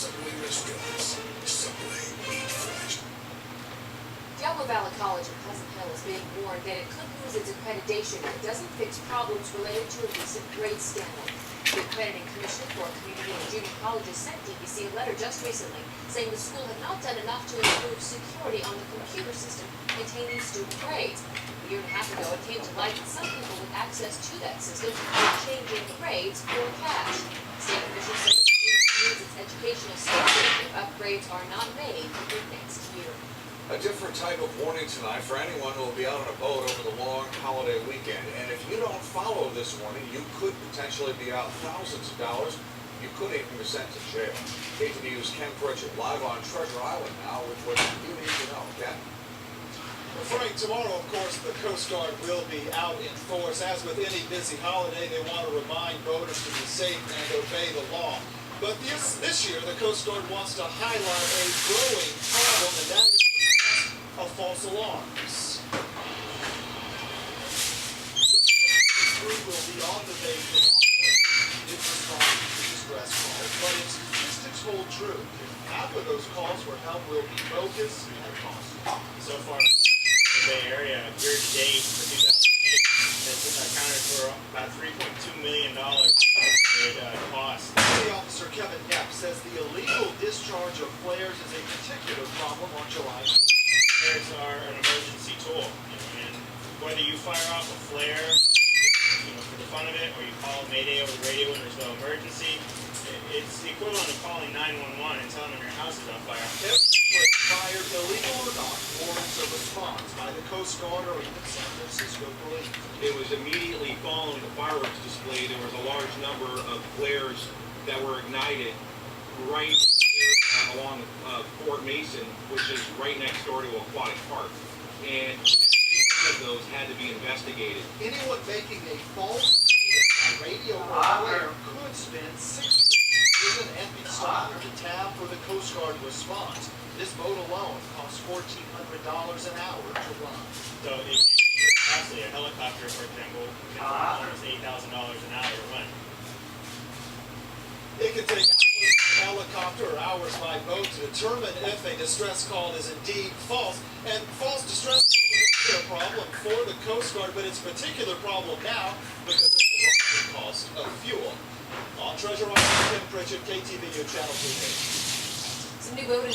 Subway restaurants. Subway, eat fresh. Diablo Valley College in Pleasant Hill is being warned that it could lose its accreditation if it doesn't fix problems related to a recent grade scandal. The Accrediting Commission for Community and Junior Colleges sent DVC a letter just recently saying the school had not done enough to improve security on the computer system containing student grades. A year and a half ago, it came to light that some people with access to that system were changing grades for cash. State officials say the school needs its educational safety if upgrades are not made for next year. A different type of warning tonight for anyone who will be out on a boat over the long holiday weekend. And if you don't follow this warning, you could potentially be out thousands of dollars. You could even be sent to jail. KTVU's Ken Pritchett live on Treasure Island now with what you need to know. Ken? Well, Frank, tomorrow, of course, the Coast Guard will be out in force. As with any busy holiday, they want to remind boaters to be safe and obey the law. But this year, the Coast Guard wants to highlight a growing problem, and that is of false alarms. This crew will be on the bay tomorrow in response to distress calls, but its statistics hold true. Half of those calls for help will be bogus and costly. So far, the Bay Area, year to date for 2008, has accounted for about $3.2 million in costs. City Officer Kevin Knapp says the illegal discharge of flares is a particular problem on July 4th. Flares are an emergency tool, and whether you fire off a flare, for the fun of it, or you call Mayday over the radio when there's no emergency, it's the equivalent of calling 911 and telling them your house is on fire. If flare fired, illegal or not, warrants a response by the Coast Guard or even San Francisco police. It was immediately following the fireworks display. There was a large number of flares that were ignited right along Fort Mason, which is right next door to Aquatic Park. And every one of those had to be investigated. Anyone making a false statement on radio or flare could spend 60 prison and be stopped. The tab for the Coast Guard response. This boat alone costs $1,400 an hour to run. So it can't be costly. A helicopter, for example, can almost $8,000 an hour to run. It can take hours by helicopter or hours by boat to determine if a distress call is indeed false. And false distress calls are a problem for the Coast Guard, but it's a particular problem now because of the rising cost of fuel. On Treasure Island, Ken Pritchett, KTVU Channel 2. Some new boat